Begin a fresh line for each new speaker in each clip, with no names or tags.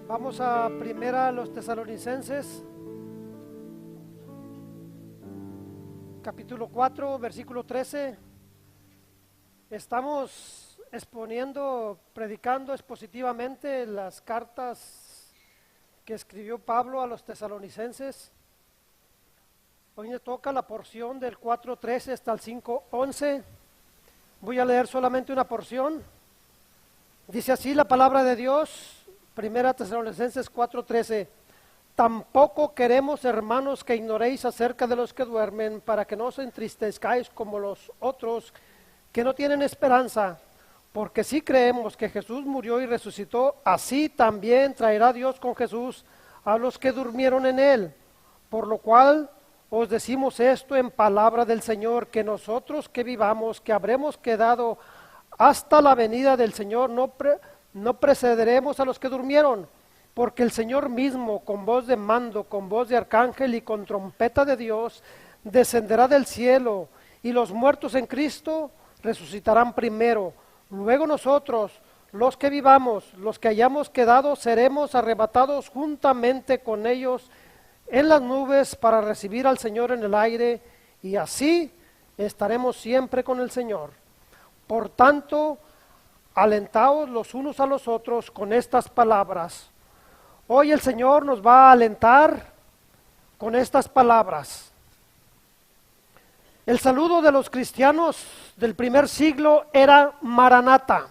Vamos a primera los Tesalonicenses, capítulo 4, versículo 13. Estamos predicando expositivamente las cartas que escribió Pablo a los tesalonicenses. Hoy me toca la porción del 4:13 hasta el 5:11. Voy a leer solamente una porción. Dice así la palabra de Dios, primera Tesalonicenses 4:13. Tampoco queremos, hermanos, que ignoréis acerca de los que duermen, para que no os entristezcáis como los otros que no tienen esperanza. Porque si creemos que Jesús murió y resucitó, así también traerá Dios con Jesús a los que durmieron en él. Por lo cual os decimos esto en palabra del Señor, que nosotros que vivamos, que habremos quedado hasta la venida del Señor, no precederemos a los que durmieron, porque el Señor mismo, con voz de mando, con voz de arcángel y con trompeta de Dios, descenderá del cielo, y los muertos en Cristo resucitarán primero. Luego nosotros, los que vivamos, los que hayamos quedado, seremos arrebatados juntamente con ellos en las nubes para recibir al Señor en el aire, y así estaremos siempre con el Señor. Por tanto, alentaos los unos a los otros con estas palabras. Hoy el Señor nos va a alentar con estas palabras. El saludo de los cristianos del primer siglo era Maranata,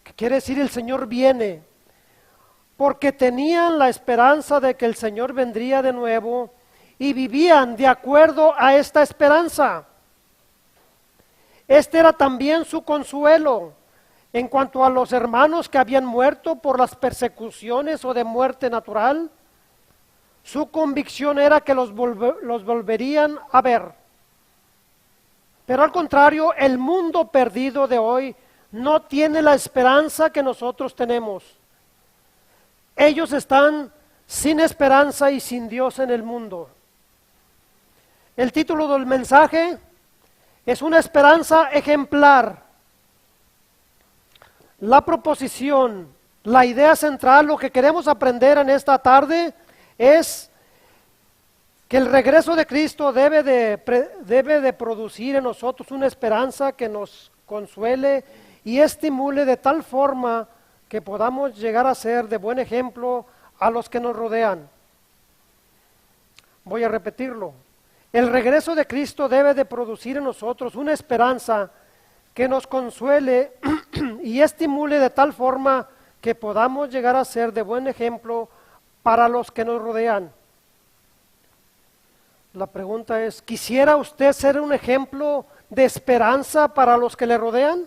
que quiere decir el Señor viene, porque tenían la esperanza de que el Señor vendría de nuevo y vivían de acuerdo a esta esperanza. Este era también su consuelo en cuanto a los hermanos que habían muerto por las persecuciones o de muerte natural. Su convicción era que los volverían a ver. Pero al contrario, el mundo perdido de hoy no tiene la esperanza que nosotros tenemos. Ellos están sin esperanza y sin Dios en el mundo. El título del mensaje es una esperanza ejemplar. La proposición, la idea central, lo que queremos aprender en esta tarde es que el regreso de Cristo debe de producir en nosotros una esperanza que nos consuele y estimule de tal forma que podamos llegar a ser de buen ejemplo a los que nos rodean. Voy a repetirlo. El regreso de Cristo debe de producir en nosotros una esperanza que nos consuele y estimule de tal forma que podamos llegar a ser de buen ejemplo para los que nos rodean. La pregunta es, ¿quisiera usted ser un ejemplo de esperanza para los que le rodean?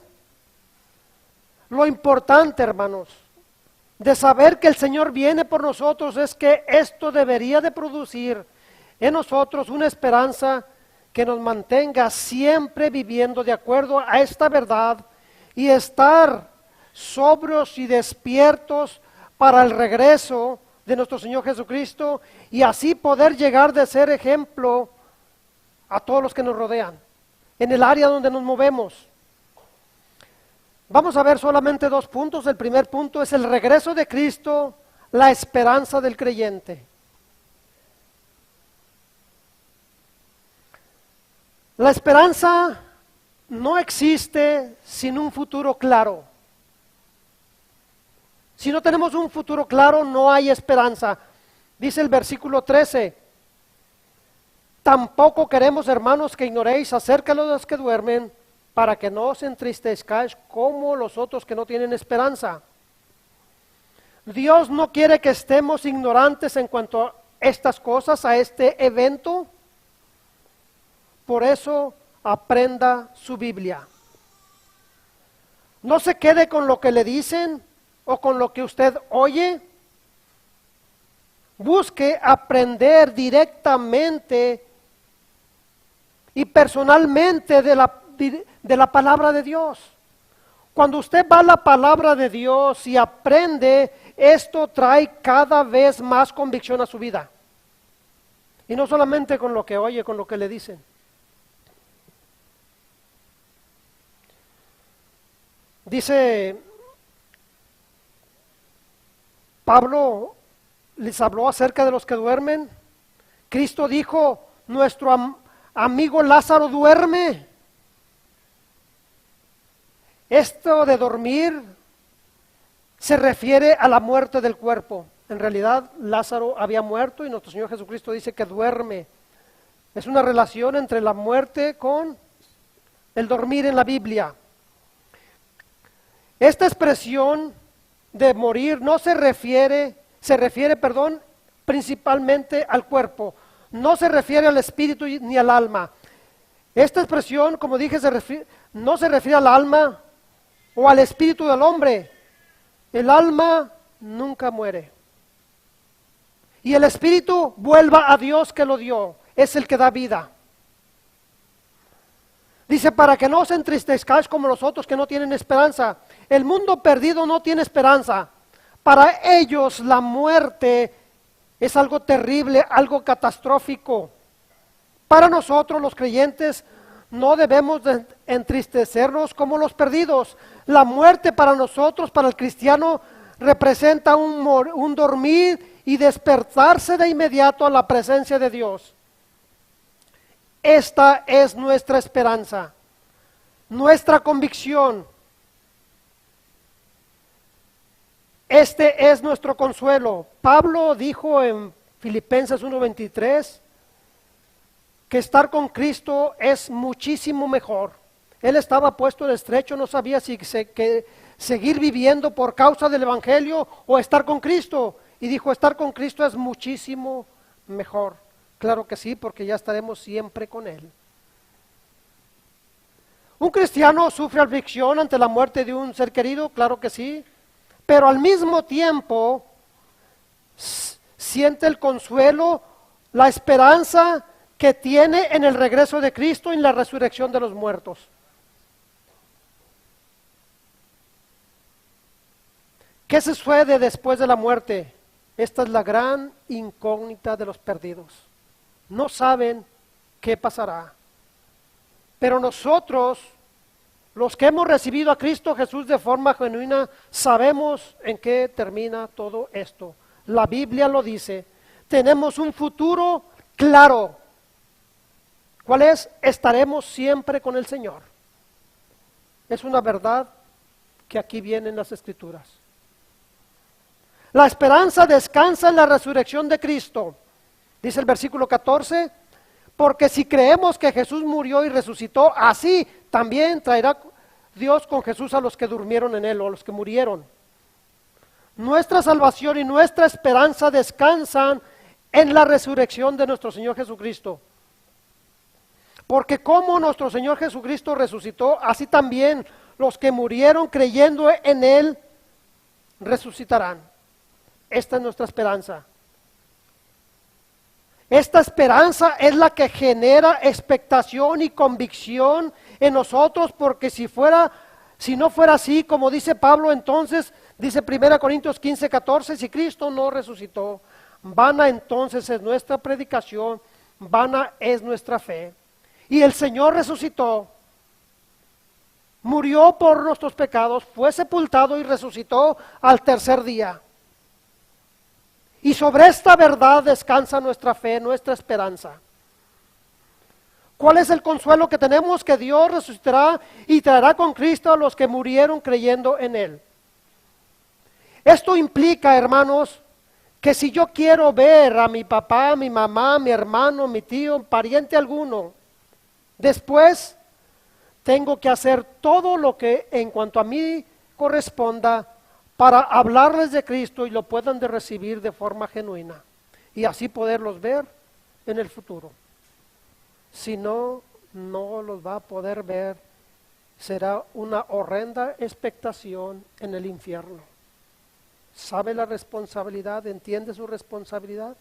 Lo importante, hermanos, de saber que el Señor viene por nosotros es que esto debería de producir en nosotros una esperanza que nos mantenga siempre viviendo de acuerdo a esta verdad y estar sobrios y despiertos para el regreso de nuestro Señor Jesucristo y así poder llegar de ser ejemplo a todos los que nos rodean, en el área donde nos movemos. Vamos a ver solamente dos puntos. El primer punto es el regreso de Cristo, la esperanza del creyente. La esperanza no existe sin un futuro claro. Si no tenemos un futuro claro, no hay esperanza. Dice el versículo 13, tampoco queremos, hermanos, que ignoréis acerca de los que duermen, para que no os entristezcáis como los otros que no tienen esperanza. Dios no quiere que estemos ignorantes en cuanto a estas cosas, a este evento. Por eso aprenda su Biblia. No se quede con lo que le dicen o con lo que usted oye. Busque aprender directamente y personalmente de la palabra de Dios. Cuando usted va a la palabra de Dios y aprende, esto trae cada vez más convicción a su vida. Y no solamente con lo que oye, con lo que le dicen. Dice Pablo les habló acerca de los que duermen. Cristo dijo, nuestro amigo Lázaro duerme. Esto de dormir se refiere a la muerte del cuerpo. En realidad Lázaro había muerto y nuestro Señor Jesucristo dice que duerme. Es una relación entre la muerte con el dormir en la Biblia. Esta expresión de morir no se refiere principalmente al cuerpo, no se refiere al espíritu ni al alma. Esta expresión, como dije, no se refiere al alma o al espíritu del hombre. El alma nunca muere. Y el espíritu vuelva a Dios que lo dio, es el que da vida. Dice, para que no os entristezcáis como los otros que no tienen esperanza. El mundo perdido no tiene esperanza. Para ellos la muerte es algo terrible, algo catastrófico. Para nosotros los creyentes no debemos de entristecernos como los perdidos. La muerte para nosotros, para el cristiano, representa un dormir y despertarse de inmediato a la presencia de Dios. Esta es nuestra esperanza, nuestra convicción. Este es nuestro consuelo. Pablo dijo en Filipenses 1:23 que estar con Cristo es muchísimo mejor. Él estaba puesto de estrecho, no sabía si seguir viviendo por causa del Evangelio o estar con Cristo. Y dijo, estar con Cristo es muchísimo mejor. Claro que sí, porque ya estaremos siempre con Él. ¿Un cristiano sufre aflicción ante la muerte de un ser querido? Claro que sí. Pero al mismo tiempo siente el consuelo, la esperanza que tiene en el regreso de Cristo y en la resurrección de los muertos. ¿Qué sucede después de la muerte? Esta es la gran incógnita de los perdidos. No saben qué pasará. Pero nosotros, los que hemos recibido a Cristo Jesús de forma genuina, sabemos en qué termina todo esto. La Biblia lo dice. Tenemos un futuro claro. ¿Cuál es? Estaremos siempre con el Señor. Es una verdad que aquí viene en las Escrituras. La esperanza descansa en la resurrección de Cristo. Dice el versículo 14, porque si creemos que Jesús murió y resucitó, así también traerá Dios con Jesús a los que durmieron en Él o a los que murieron. Nuestra salvación y nuestra esperanza descansan en la resurrección de nuestro Señor Jesucristo. Porque como nuestro Señor Jesucristo resucitó, así también los que murieron creyendo en Él resucitarán. Esta es nuestra esperanza. Esta esperanza es la que genera expectación y convicción en nosotros, porque si no fuera así, como dice Pablo, entonces, dice 1 Corintios 15:14, si Cristo no resucitó, vana entonces es nuestra predicación, vana es nuestra fe. Y el Señor resucitó, murió por nuestros pecados, fue sepultado y resucitó al tercer día. Y sobre esta verdad descansa nuestra fe, nuestra esperanza. ¿Cuál es el consuelo que tenemos? Que Dios resucitará y traerá con Cristo a los que murieron creyendo en Él. Esto implica, hermanos, que si yo quiero ver a mi papá, mi mamá, mi hermano, mi tío, pariente alguno, después tengo que hacer todo lo que en cuanto a mí corresponda para hablarles de Cristo y lo puedan de recibir de forma genuina y así poderlos ver en el futuro. Si no, no los va a poder ver, será una horrenda expectación en el infierno. ¿Sabe la responsabilidad? ¿Entiende su responsabilidad?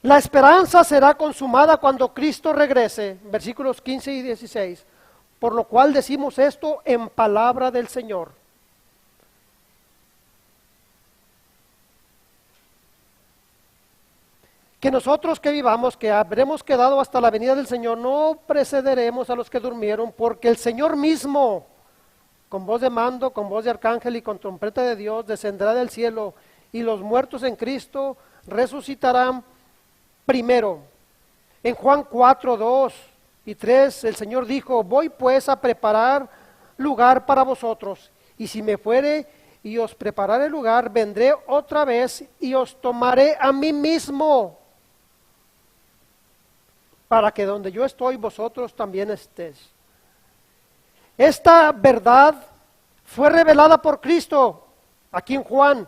La esperanza será consumada cuando Cristo regrese, versículos 15 y 16. Por lo cual decimos esto en palabra del Señor. Que nosotros que vivamos, que habremos quedado hasta la venida del Señor, no precederemos a los que durmieron, porque el Señor mismo, con voz de mando, con voz de arcángel y con trompeta de Dios, descenderá del cielo, y los muertos en Cristo resucitarán primero. En Juan 4, 2 y 3, el Señor dijo: voy pues a preparar lugar para vosotros, y si me fuere y os prepararé lugar, vendré otra vez y os tomaré a mí mismo, para que donde yo estoy, vosotros también estéis. Esta verdad fue revelada por Cristo aquí en Juan.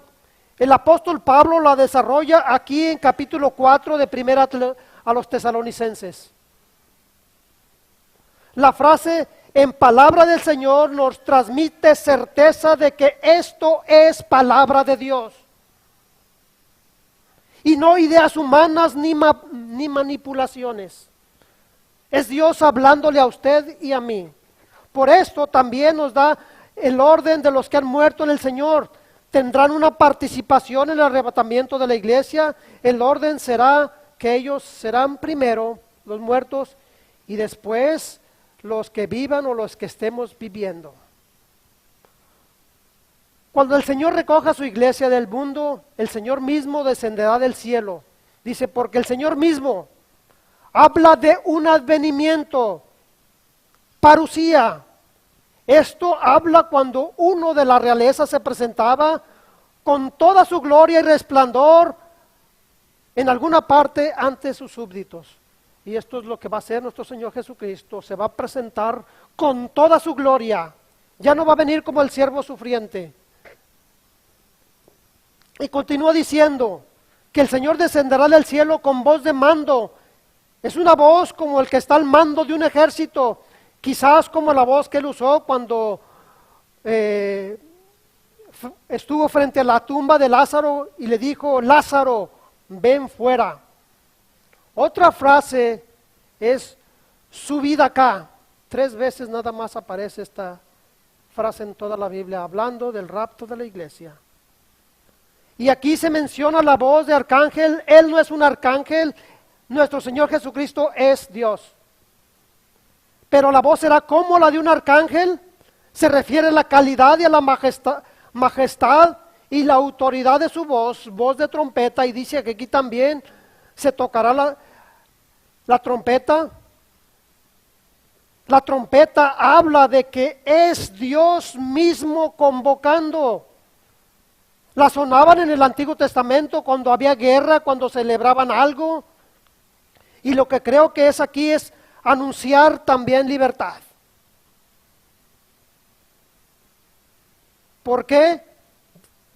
El apóstol Pablo la desarrolla aquí en capítulo 4 de Primera a los Tesalonicenses. La frase "en palabra del Señor" nos transmite certeza de que esto es palabra de Dios. Y no ideas humanas ni manipulaciones. Es Dios hablándole a usted y a mí. Por esto también nos da el orden de los que han muerto en el Señor. Tendrán una participación en el arrebatamiento de la iglesia. El orden será que ellos serán primero los muertos y después los que vivan o los que estemos viviendo. Cuando el Señor recoja su iglesia del mundo, el Señor mismo descenderá del cielo. Dice, porque el Señor mismo habla de un advenimiento, parusía. Esto habla cuando uno de la realeza se presentaba con toda su gloria y resplandor en alguna parte ante sus súbditos. Y esto es lo que va a hacer nuestro Señor Jesucristo. Se va a presentar con toda su gloria. Ya no va a venir como el siervo sufriente. Y continúa diciendo que el Señor descenderá del cielo con voz de mando. Es una voz como el que está al mando de un ejército. Quizás como la voz que él usó cuando estuvo frente a la tumba de Lázaro y le dijo: Lázaro, ven fuera. Otra frase es: subid acá. 3 veces nada más aparece esta frase en toda la Biblia, hablando del rapto de la iglesia. Y aquí se menciona la voz de arcángel. Él no es un arcángel, nuestro Señor Jesucristo es Dios. Pero la voz será como la de un arcángel. Se refiere a la calidad y a la majestad y la autoridad de su voz, voz de trompeta. Y dice que aquí también se tocará la trompeta. La trompeta habla de que es Dios mismo convocando. La sonaban en el Antiguo Testamento cuando había guerra, cuando celebraban algo. Y lo que creo que es aquí es anunciar también libertad. ¿Por qué?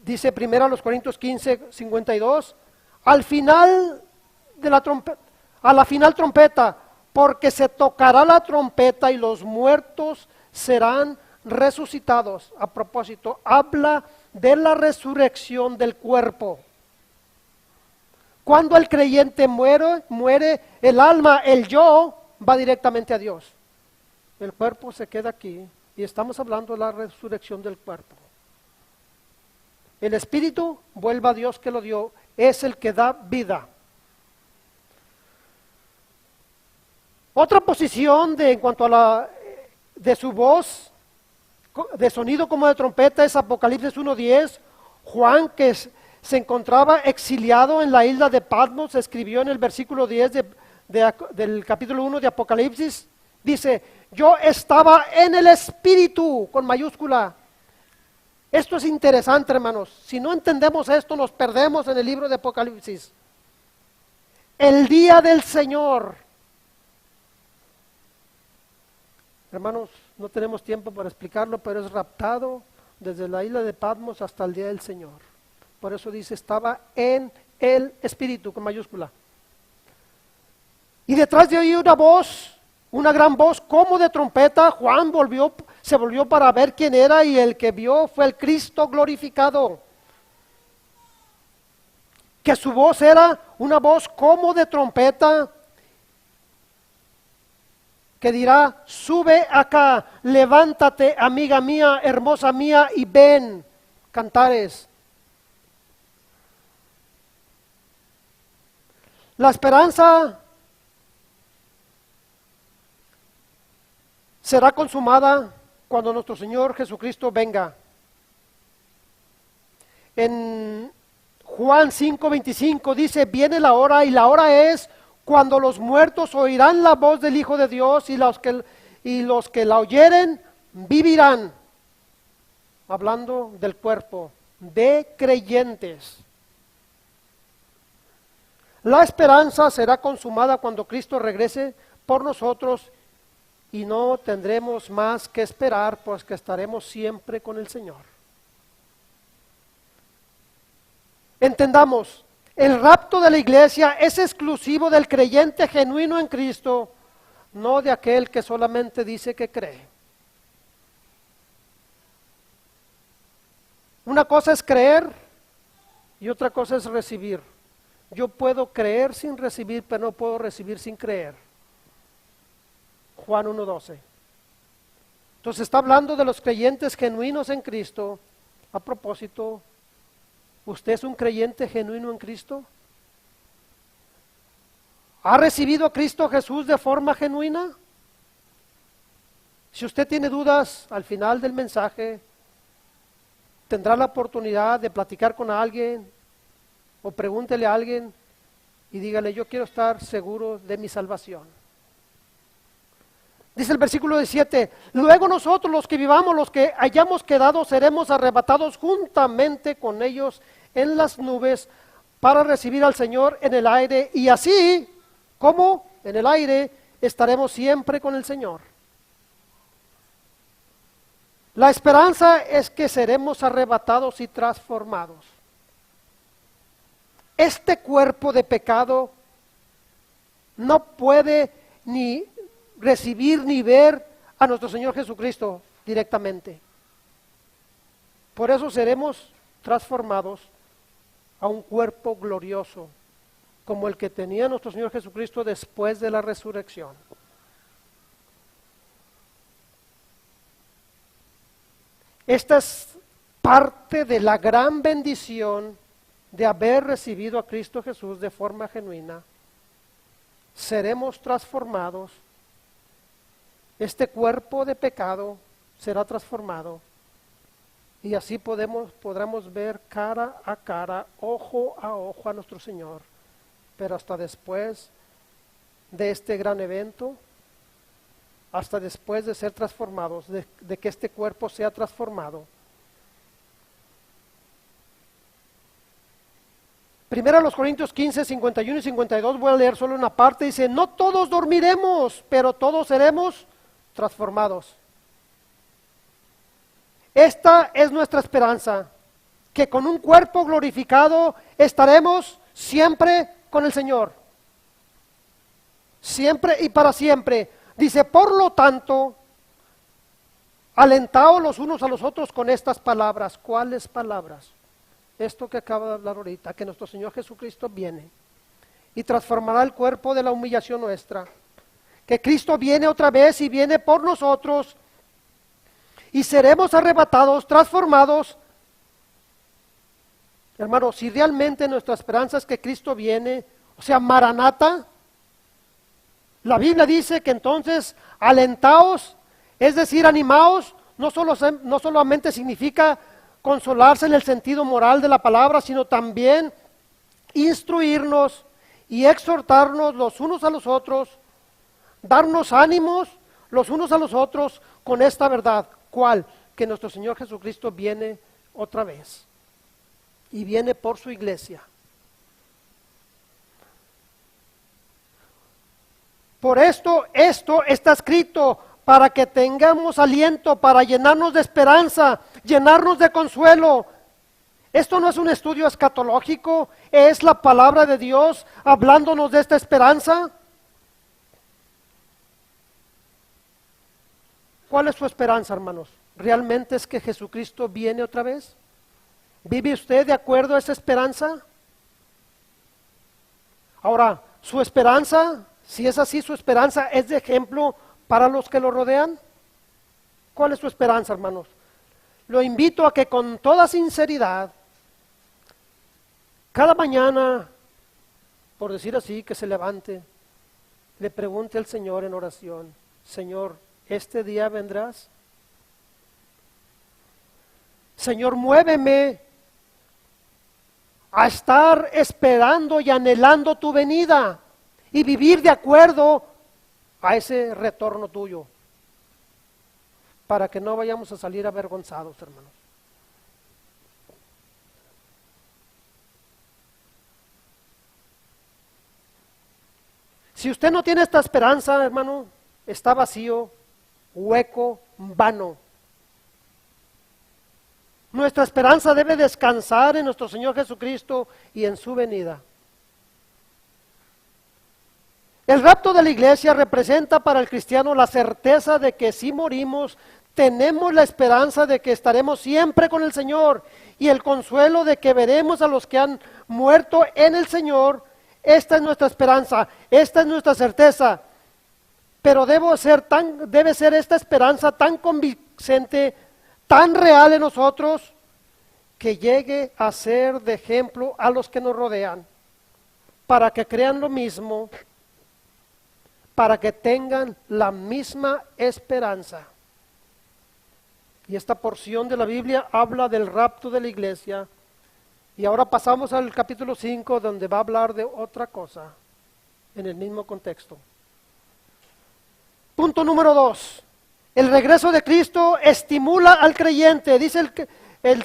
Dice 1 Corintios 15, 52, a la final trompeta, porque se tocará la trompeta y los muertos serán resucitados. A propósito, habla de la resurrección del cuerpo. Cuando el creyente muere el alma, el yo, va directamente a Dios. El cuerpo se queda aquí y estamos hablando de la resurrección del cuerpo. El espíritu vuelve a Dios que lo dio, es el que da vida. Otra posición en cuanto a de su voz, de sonido como de trompeta, es Apocalipsis 1:10. Juan, que se encontraba exiliado en la isla de Patmos, escribió en el versículo 10 del capítulo 1 de Apocalipsis, dice: yo estaba en el espíritu, con mayúscula. Esto es interesante, hermanos. Si no entendemos esto, nos perdemos en el libro de Apocalipsis. El día del Señor. Hermanos, no tenemos tiempo para explicarlo, pero es raptado desde la isla de Patmos hasta el día del Señor. Por eso dice, estaba en el espíritu, con mayúscula. Y detrás de ahí una voz, una gran voz como de trompeta. Juan se volvió para ver quién era, y el que vio fue el Cristo glorificado. Que su voz era una voz como de trompeta, que dirá: sube acá, levántate, amiga mía, hermosa mía, y ven. Cantares. La esperanza será consumada cuando nuestro Señor Jesucristo venga. En Juan 5:25 dice, viene la hora y la hora es cuando los muertos oirán la voz del Hijo de Dios y los que la oyeren vivirán. Hablando del cuerpo de creyentes. La esperanza será consumada cuando Cristo regrese por nosotros y no tendremos más que esperar, pues que estaremos siempre con el Señor. Entendamos, el rapto de la iglesia es exclusivo del creyente genuino en Cristo, no de aquel que solamente dice que cree. Una cosa es creer y otra cosa es recibir. Yo puedo creer sin recibir, pero no puedo recibir sin creer. Juan 1:12. Entonces está hablando de los creyentes genuinos en Cristo. A propósito, ¿usted es un creyente genuino en Cristo? ¿Ha recibido a Cristo Jesús de forma genuina? Si usted tiene dudas, al final del mensaje tendrá la oportunidad de platicar con alguien o pregúntele a alguien y dígale, yo quiero estar seguro de mi salvación. Dice el versículo 17, luego nosotros los que vivamos, los que hayamos quedado, seremos arrebatados juntamente con ellos en las nubes para recibir al Señor en el aire, y así como en el aire estaremos siempre con el Señor. La esperanza es que seremos arrebatados y transformados. Este cuerpo de pecado no puede ni recibir ni ver a nuestro Señor Jesucristo directamente. Por eso seremos transformados a un cuerpo glorioso, como el que tenía nuestro Señor Jesucristo después de la resurrección. Esta es parte de la gran bendición de haber recibido a Cristo Jesús de forma genuina. Seremos transformados. Este cuerpo de pecado será transformado y así podremos ver cara a cara, ojo a nuestro Señor. Pero hasta después de este gran evento, hasta después de ser transformados, de que este cuerpo sea transformado. Primero los Corintios 15, 51 y 52, voy a leer solo una parte, dice, no todos dormiremos, pero todos seremos transformados. Esta es nuestra esperanza, que con un cuerpo glorificado estaremos siempre con el Señor. Siempre y para siempre. Dice, por lo tanto, alentaos los unos a los otros con estas palabras. ¿Cuáles palabras? Esto que acabo de hablar ahorita, que nuestro Señor Jesucristo viene y transformará el cuerpo de la humillación nuestra. Que Cristo viene otra vez y viene por nosotros y seremos arrebatados, transformados. Hermanos, si realmente nuestra esperanza es que Cristo viene, o sea, Maranata, la Biblia dice que entonces alentaos, es decir, animaos, no solamente significa consolarse en el sentido moral de la palabra, sino también instruirnos y exhortarnos los unos a los otros, darnos ánimos los unos a los otros con esta verdad. ¿Cuál? Que nuestro Señor Jesucristo viene otra vez y viene por su iglesia. Por esto está escrito para que tengamos aliento, para llenarnos de esperanza, llenarnos de consuelo. Esto no es un estudio escatológico, es la palabra de Dios hablándonos de esta esperanza. ¿Cuál es su esperanza, hermanos? ¿Realmente es que Jesucristo viene otra vez? ¿Vive usted de acuerdo a esa esperanza? Ahora, su esperanza, si es así, su esperanza es de ejemplo para los que lo rodean. ¿Cuál es su esperanza, hermanos? Lo invito a que con toda sinceridad, cada mañana, por decir así, que se levante, le pregunte al Señor en oración, Señor, ¿este día vendrás? Señor, muéveme a estar esperando y anhelando tu venida y vivir de acuerdo a ese retorno tuyo, para que no vayamos a salir avergonzados, hermanos. Si usted no tiene esta esperanza, hermano, está vacío, hueco, vano. Nuestra esperanza debe descansar en nuestro Señor Jesucristo y en su venida. El rapto de la iglesia representa para el cristiano la certeza de que si morimos, tenemos la esperanza de que estaremos siempre con el Señor y el consuelo de que veremos a los que han muerto en el Señor. Esta es nuestra esperanza, esta es nuestra certeza, pero debe ser esta esperanza tan convincente, tan real en nosotros, que llegue a ser de ejemplo a los que nos rodean, para que crean lo mismo, para que tengan la misma esperanza. Y esta porción de la Biblia habla del rapto de la iglesia. Y ahora pasamos al capítulo 5, donde va a hablar de otra cosa, en el mismo contexto. Punto número 2. El regreso de Cristo estimula al creyente. Dice el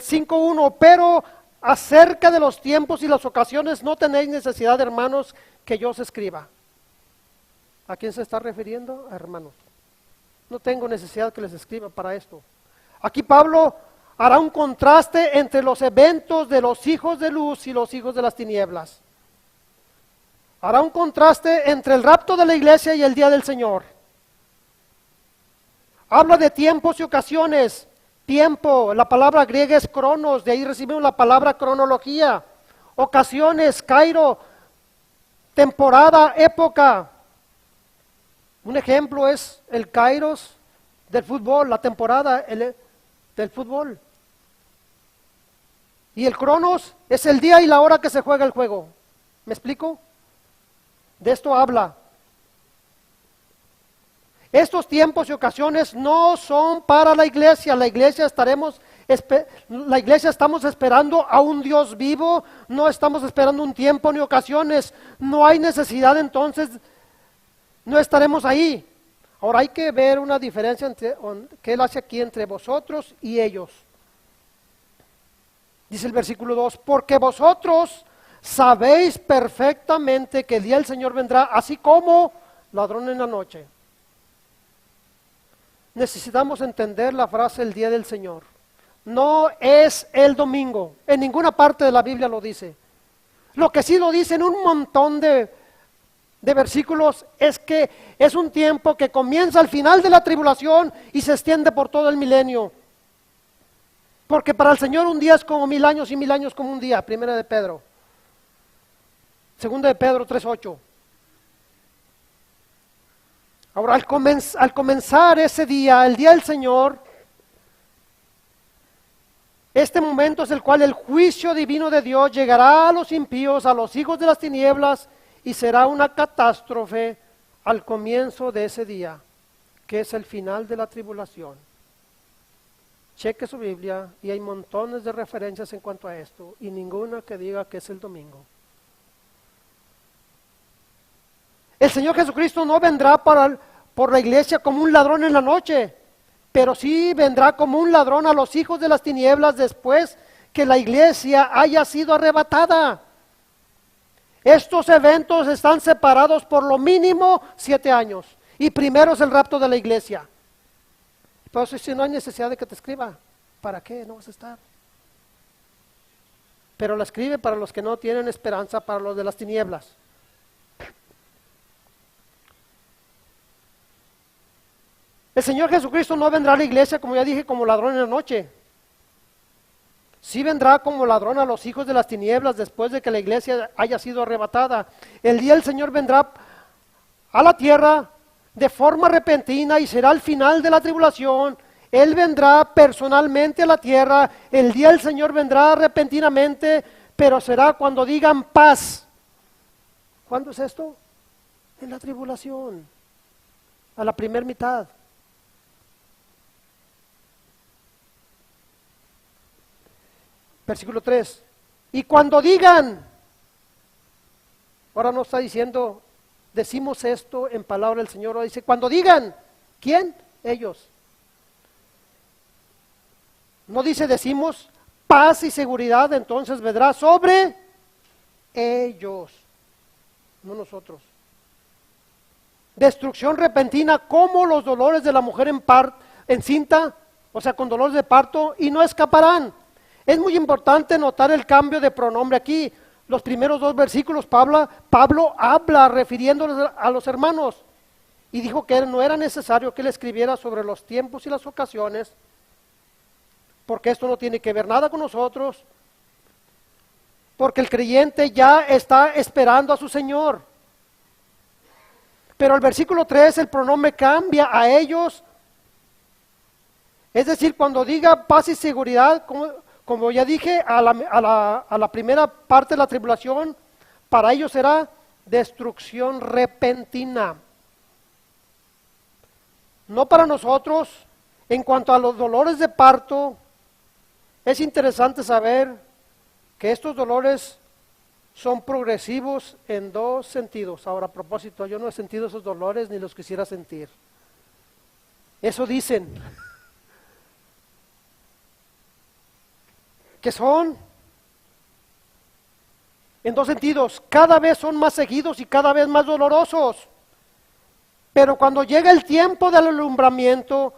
5.1, pero acerca de los tiempos y las ocasiones no tenéis necesidad, hermanos, que yo os escriba. ¿A quién se está refiriendo? A hermanos. No tengo necesidad que les escriba para esto. Aquí Pablo hará un contraste entre los eventos de los hijos de luz y los hijos de las tinieblas. Hará un contraste entre el rapto de la iglesia y el día del Señor. Habla de tiempos y ocasiones. Tiempo, la palabra griega es cronos, de ahí recibimos la palabra cronología. Ocasiones, kairo, temporada, época. Un ejemplo es el kairos del fútbol, la temporada del fútbol. Y el cronos es el día y la hora que se juega el juego. ¿Me explico? De esto habla. Estos tiempos y ocasiones no son para la iglesia. La iglesia estamos esperando a un Dios vivo, no estamos esperando un tiempo ni ocasiones. No hay necesidad, entonces no estaremos ahí. Ahora hay que ver una diferencia que él hace aquí entre vosotros y ellos. Dice el versículo 2, porque vosotros sabéis perfectamente que el día del Señor vendrá, así como ladrón en la noche. Necesitamos entender la frase el día del Señor. No es el domingo, en ninguna parte de la Biblia lo dice. Lo que sí lo dice en un montón de versículos es que es un tiempo que comienza al final de la tribulación y se extiende por todo el milenio. Porque para el Señor un día es como 1000 años y 1000 años como un día. Primera de Pedro. Segunda de Pedro 3:8. Ahora al comenzar ese día, el día del Señor, este momento es el cual el juicio divino de Dios llegará a los impíos, a los hijos de las tinieblas, y será una catástrofe al comienzo de ese día, que es el final de la tribulación. Cheque su Biblia y hay montones de referencias en cuanto a esto y ninguna que diga que es el domingo. El Señor Jesucristo no vendrá por la iglesia como un ladrón en la noche, pero sí vendrá como un ladrón a los hijos de las tinieblas después que la iglesia haya sido arrebatada. Estos eventos están separados por lo mínimo 7 años y primero es el rapto de la iglesia. Pero si no hay necesidad de que te escriba, ¿para qué? No vas a estar. Pero la escribe para los que no tienen esperanza, para los de las tinieblas. El Señor Jesucristo no vendrá a la iglesia, como ya dije, como ladrón en la noche. Sí vendrá como ladrón a los hijos de las tinieblas después de que la iglesia haya sido arrebatada. El día del Señor vendrá a la tierra de forma repentina y será el final de la tribulación. Él vendrá personalmente a la tierra, el día del Señor vendrá repentinamente, pero será cuando digan paz. ¿Cuándo es esto? En la tribulación, a la primer mitad. Versículo 3. Y cuando digan, ahora no está diciendo, decimos esto en palabra del Señor, ahora dice, cuando digan, ¿quién? Ellos. No dice decimos paz y seguridad, entonces vendrá sobre ellos, no nosotros. Destrucción repentina como los dolores de la mujer encinta, o sea, con dolores de parto, y no escaparán. Es muy importante notar el cambio de pronombre aquí. Los primeros 2 versículos Pablo habla refiriéndoles a los hermanos y dijo que no era necesario que él escribiera sobre los tiempos y las ocasiones, porque esto no tiene que ver nada con nosotros, porque el creyente ya está esperando a su Señor. Pero el versículo 3, el pronombre cambia a ellos, es decir, cuando diga paz y seguridad, como ya dije, a la primera parte de la tribulación, para ellos será destrucción repentina. No para nosotros. En cuanto a los dolores de parto, es interesante saber que estos dolores son progresivos en 2 sentidos. Ahora, a propósito, yo no he sentido esos dolores ni los quisiera sentir. Eso dicen. Que son en 2 sentidos, cada vez son más seguidos y cada vez más dolorosos. Pero cuando llega el tiempo del alumbramiento,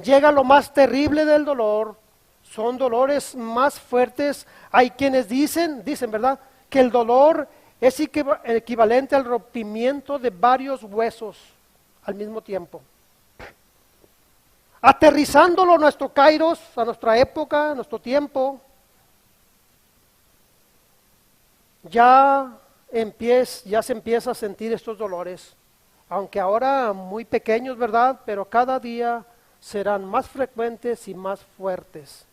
llega lo más terrible del dolor, son dolores más fuertes. Hay quienes dicen, ¿verdad?, que el dolor es equivalente al rompimiento de varios huesos al mismo tiempo. Aterrizándolo a nuestro kairos, a nuestra época, a nuestro tiempo, ya se empieza a sentir estos dolores, aunque ahora muy pequeños, ¿verdad?, pero cada día serán más frecuentes y más fuertes.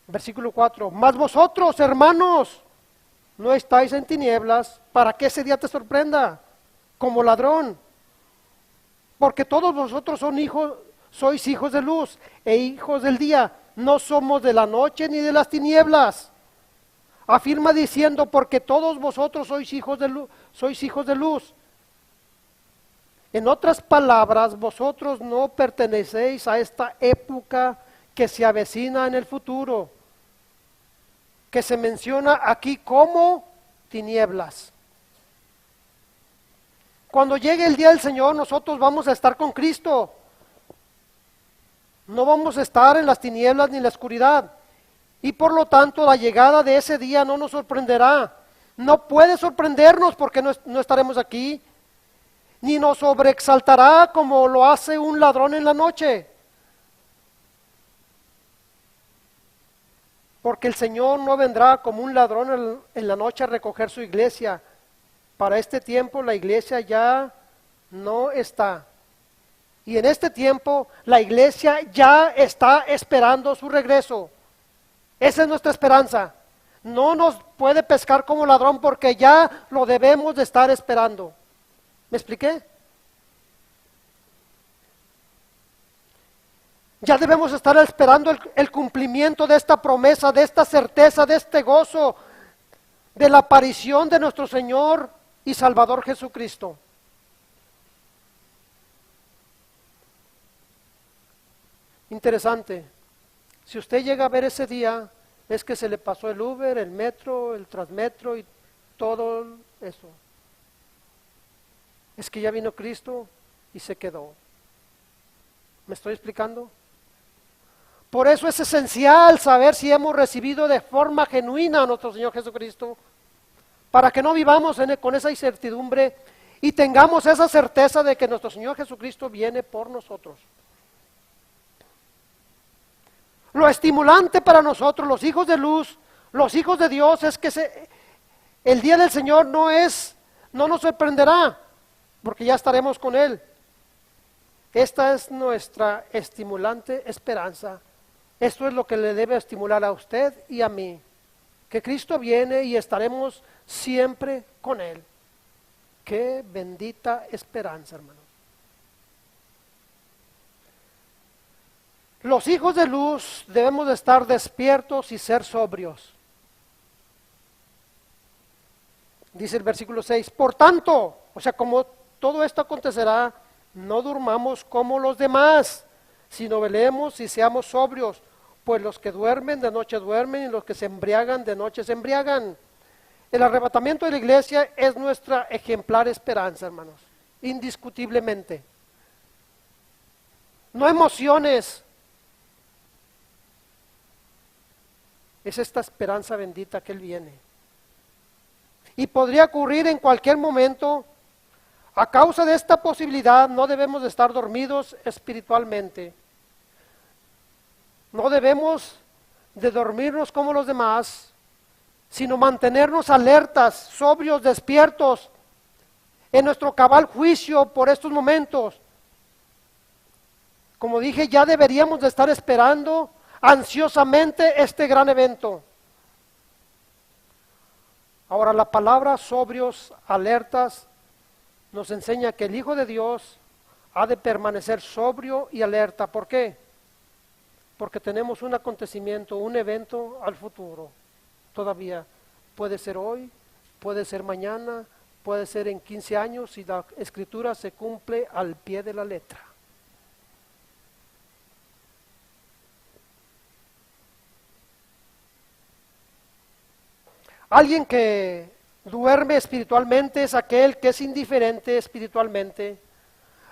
Versículo 4, mas vosotros, hermanos, no estáis en tinieblas, para que ese día te sorprenda como ladrón. Porque todos vosotros sois hijos de luz e hijos del día, no somos de la noche ni de las tinieblas. Afirma diciendo, porque todos vosotros sois hijos de luz. En otras palabras, vosotros no pertenecéis a esta época que se avecina en el futuro, que se menciona aquí como tinieblas. Cuando llegue el día del Señor, nosotros vamos a estar con Cristo. No vamos a estar en las tinieblas ni en la oscuridad. Y por lo tanto, la llegada de ese día no nos sorprenderá. No puede sorprendernos porque no estaremos aquí. Ni nos sobreexaltará como lo hace un ladrón en la noche. Porque el Señor no vendrá como un ladrón en la noche a recoger su iglesia. Para este tiempo la iglesia ya no está. Y en este tiempo la iglesia ya está esperando su regreso. Esa es nuestra esperanza. No nos puede pescar como ladrón porque ya lo debemos de estar esperando. ¿Me expliqué? Ya debemos estar esperando el cumplimiento de esta promesa, de esta certeza, de este gozo, de la aparición de nuestro Señor y Salvador Jesucristo. Interesante. Si usted llega a ver ese día, es que se le pasó el Uber, el metro, el Transmetro y todo eso. Es que ya vino Cristo y se quedó. ¿Me estoy explicando? Por eso es esencial saber si hemos recibido de forma genuina a nuestro Señor Jesucristo, para que no vivamos con esa incertidumbre y tengamos esa certeza de que nuestro Señor Jesucristo viene por nosotros. Lo estimulante para nosotros, los hijos de luz, los hijos de Dios, es que el día del Señor no nos sorprenderá, porque ya estaremos con Él. Esta es nuestra estimulante esperanza. Esto es lo que le debe estimular a usted y a mí, que Cristo viene y estaremos siempre con Él. Qué bendita esperanza, hermanos. Los hijos de luz debemos de estar despiertos y ser sobrios. Dice el versículo 6, por tanto, o sea, como todo esto acontecerá, no durmamos como los demás, sino velemos y seamos sobrios, pues los que duermen de noche duermen y los que se embriagan de noche se embriagan. El arrebatamiento de la iglesia es nuestra ejemplar esperanza, hermanos, indiscutiblemente. No emociones, es esta esperanza bendita que Él viene. Y podría ocurrir en cualquier momento. A causa de esta posibilidad no debemos de estar dormidos espiritualmente. No debemos de dormirnos como los demás, sino mantenernos alertas, sobrios, despiertos, en nuestro cabal juicio por estos momentos. Como dije, ya deberíamos de estar esperando ansiosamente este gran evento. Ahora, la palabra sobrios, alertas, nos enseña que el Hijo de Dios ha de permanecer sobrio y alerta. ¿Por qué? Porque tenemos un acontecimiento, un evento al futuro. Todavía puede ser hoy, puede ser mañana, puede ser en 15 años y la Escritura se cumple al pie de la letra. Alguien que duerme espiritualmente es aquel que es indiferente espiritualmente.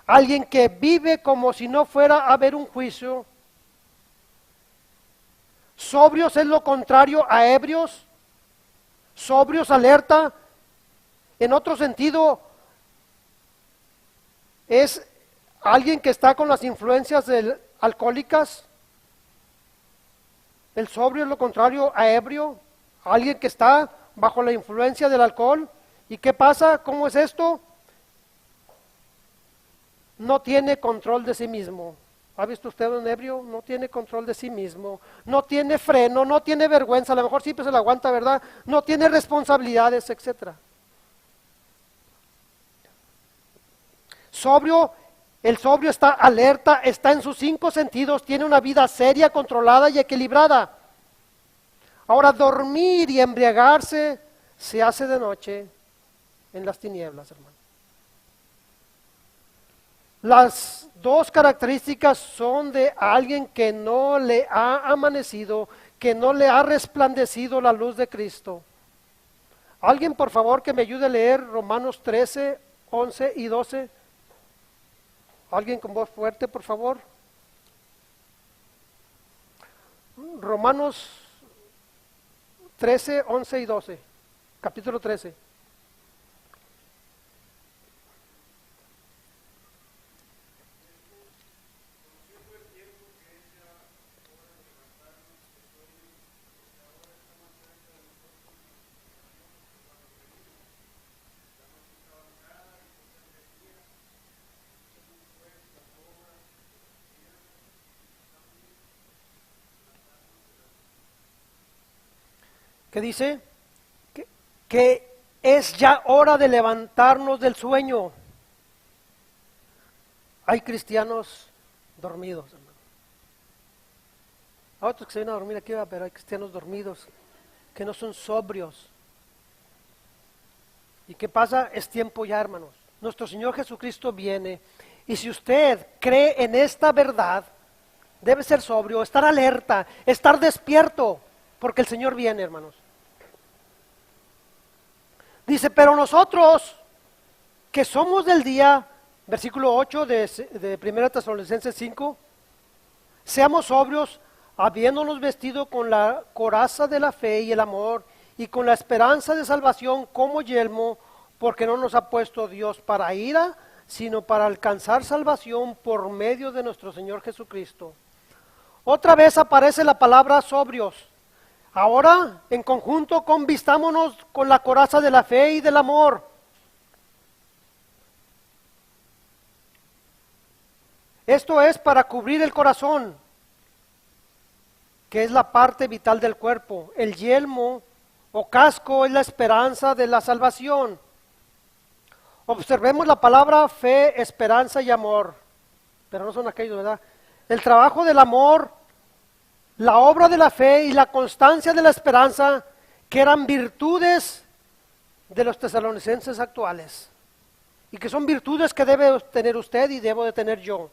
Alguien que vive como si no fuera a haber un juicio. Sobrios es lo contrario a ebrios. Sobrios, alerta. En otro sentido, es alguien que está con las influencias alcohólicas. El sobrio es lo contrario a ebrio. Alguien que está bajo la influencia del alcohol. ¿Y qué pasa? ¿Cómo es esto? No tiene control de sí mismo. ¿Ha visto usted un ebrio? No tiene control de sí mismo. No tiene freno, no tiene vergüenza. A lo mejor siempre se la aguanta, ¿verdad? No tiene responsabilidades, etcétera. Sobrio, el sobrio está alerta, está en sus 5 sentidos, tiene una vida seria, controlada y equilibrada. Ahora, dormir y embriagarse se hace de noche en las tinieblas, hermano. Las dos características son de alguien que no le ha amanecido, que no le ha resplandecido la luz de Cristo. Alguien, por favor, que me ayude a leer Romanos 13, 11 y 12. Alguien con voz fuerte, por favor. Romanos 13, 11 y 12, capítulo 13. ¿Qué dice? Que es ya hora de levantarnos del sueño. Hay cristianos dormidos, hermano. Hay otros que se vienen a dormir aquí, pero hay cristianos dormidos que no son sobrios. ¿Y qué pasa? Es tiempo ya, hermanos. Nuestro Señor Jesucristo viene. Y si usted cree en esta verdad, debe ser sobrio, estar alerta, estar despierto, porque el Señor viene, hermanos. Dice, pero nosotros que somos del día, versículo 8 de 1 Tesalonicenses 5, seamos sobrios, habiéndonos vestido con la coraza de la fe y el amor, y con la esperanza de salvación como yelmo, porque no nos ha puesto Dios para ira, sino para alcanzar salvación por medio de nuestro Señor Jesucristo. Otra vez aparece la palabra sobrios. Ahora, en conjunto, convistámonos con la coraza de la fe y del amor. Esto es para cubrir el corazón, que es la parte vital del cuerpo. El yelmo o casco es la esperanza de la salvación. Observemos la palabra fe, esperanza y amor, pero no son aquellos, ¿verdad? el trabajo del amor, la obra de la fe y la constancia de la esperanza, que eran virtudes de los tesalonicenses actuales, y que son virtudes que debe tener usted y debo de tener yo.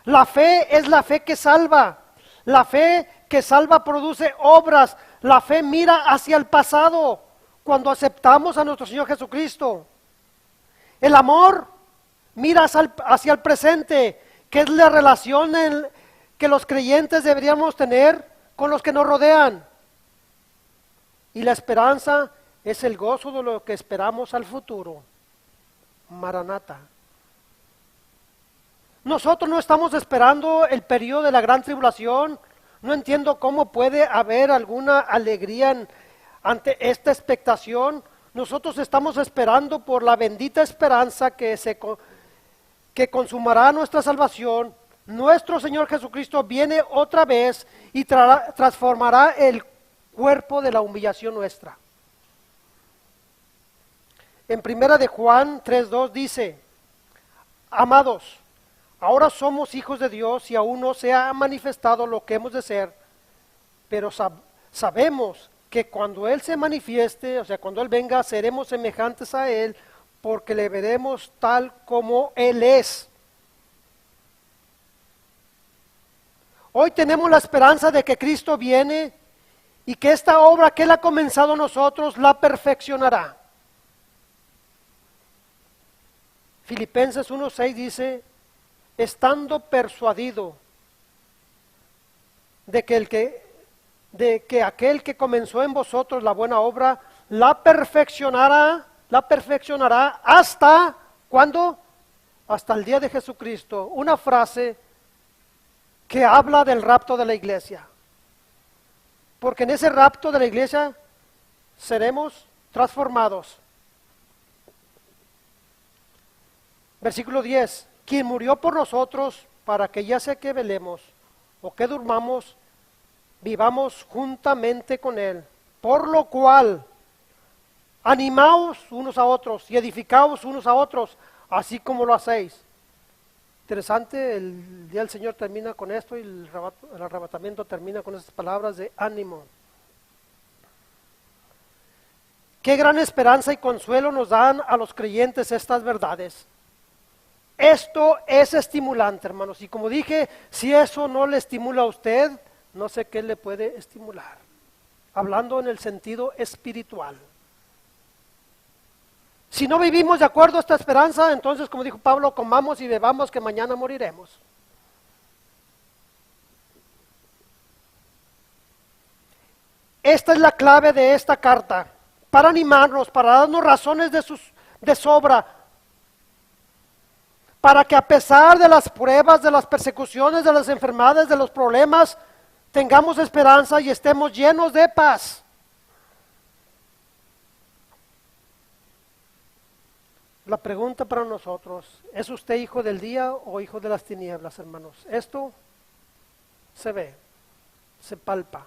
La fe es la fe que salva. La fe que salva produce obras. La fe mira hacia el pasado cuando aceptamos a nuestro Señor Jesucristo. El amor mira hacia el presente, que es la relación que los creyentes deberíamos tener con los que nos rodean. Y la esperanza es el gozo de lo que esperamos al futuro. Maranata. Nosotros no estamos esperando el periodo de la gran tribulación. No entiendo cómo puede haber alguna alegría ante esta expectación. Nosotros estamos esperando por la bendita esperanza que consumará nuestra salvación. Nuestro Señor Jesucristo viene otra vez y transformará el cuerpo de la humillación nuestra. En primera de Juan 3:2 dice: amados, ahora somos hijos de Dios y aún no se ha manifestado lo que hemos de ser, pero sabemos que cuando Él se manifieste, o sea, cuando Él venga, seremos semejantes a Él, porque le veremos tal como Él es. Hoy tenemos la esperanza de que Cristo viene y que esta obra que Él ha comenzado en nosotros la perfeccionará. Filipenses 1:6 dice: estando persuadido de que aquel que comenzó en vosotros la buena obra la perfeccionará hasta, ¿cuándo? Hasta el día de Jesucristo. Una frase que habla del rapto de la iglesia, porque en ese rapto de la iglesia seremos transformados. Versículo 10: quien murió por nosotros para que ya sea que velemos o que durmamos, vivamos juntamente con Él. Por lo cual, animaos unos a otros y edificaos unos a otros, así como lo hacéis. Interesante, el día del Señor termina con esto y el arrebatamiento termina con estas palabras de ánimo. Qué gran esperanza y consuelo nos dan a los creyentes estas verdades. Esto es estimulante, hermanos, y como dije, si eso no le estimula a usted, no sé qué le puede estimular, hablando en el sentido espiritual. Si no vivimos de acuerdo a esta esperanza, entonces, como dijo Pablo, comamos y bebamos que mañana moriremos. Esta es la clave de esta carta, para animarnos, para darnos razones de sobra, para que a pesar de las pruebas, de las persecuciones, de las enfermedades, de los problemas, tengamos esperanza y estemos llenos de paz. La pregunta para nosotros: ¿es usted hijo del día o hijo de las tinieblas, hermanos? Esto se ve, se palpa.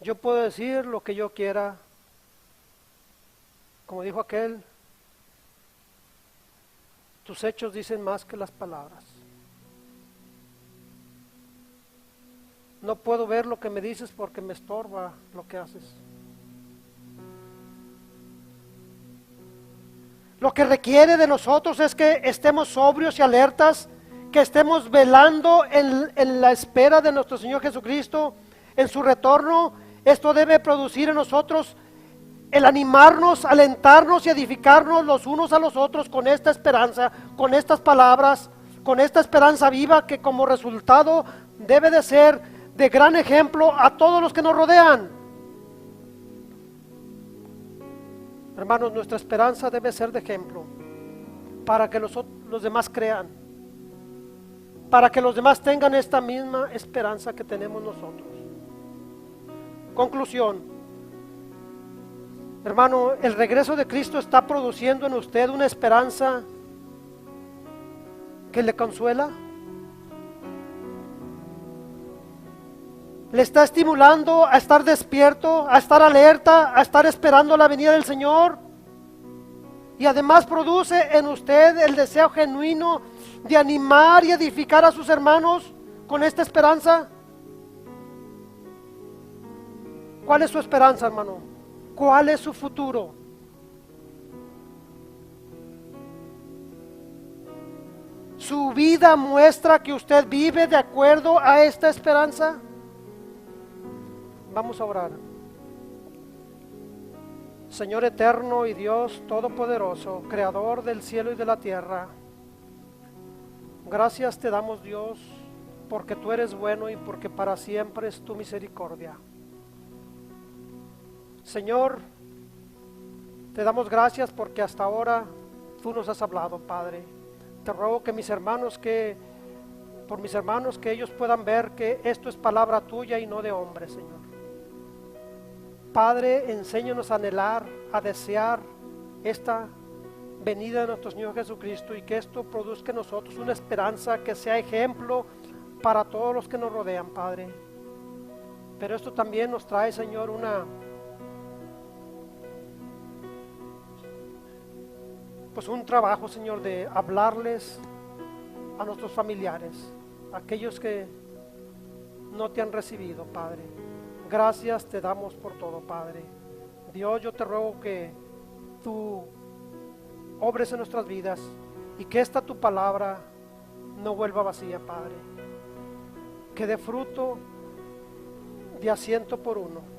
Yo puedo decir lo que yo quiera, como dijo aquel: tus hechos dicen más que las palabras. No puedo ver lo que me dices porque me estorba lo que haces. Lo que requiere de nosotros es que estemos sobrios y alertas, que estemos velando en la espera de nuestro Señor Jesucristo, en su retorno. Esto debe producir en nosotros el animarnos, alentarnos y edificarnos los unos a los otros con esta esperanza, con estas palabras, con esta esperanza viva que como resultado debe de ser de gran ejemplo a todos los que nos rodean. Hermanos, nuestra esperanza debe ser de ejemplo para que los demás crean, para que los demás tengan esta misma esperanza que tenemos nosotros. Conclusión. Hermano, el regreso de Cristo está produciendo en usted una esperanza que le consuela. Le está estimulando a estar despierto, a estar alerta, a estar esperando la venida del Señor. Y además produce en usted el deseo genuino de animar y edificar a sus hermanos con esta esperanza? ¿Cuál es su esperanza, hermano? ¿Cuál es su futuro? ¿Su vida muestra que usted vive de acuerdo a esta esperanza? Vamos a orar. Señor eterno y Dios todopoderoso, creador del cielo y de la tierra, gracias te damos, Dios, porque tú eres bueno y porque para siempre es tu misericordia. Señor, te damos gracias porque hasta ahora tú nos has hablado, Padre. Te ruego que por mis hermanos, que ellos puedan ver que esto es palabra tuya y no de hombre, Señor. Padre, enséñanos a anhelar, a desear esta venida de nuestro Señor Jesucristo, y que esto produzca en nosotros una esperanza que sea ejemplo para todos los que nos rodean, Padre. Pero esto también nos trae, Señor, un trabajo, Señor, de hablarles a nuestros familiares, aquellos que no te han recibido, Padre. Gracias te damos por todo, Padre. Dios, yo te ruego que tú obres en nuestras vidas y que esta tu palabra no vuelva vacía, Padre. Que dé fruto de a 100 por 1.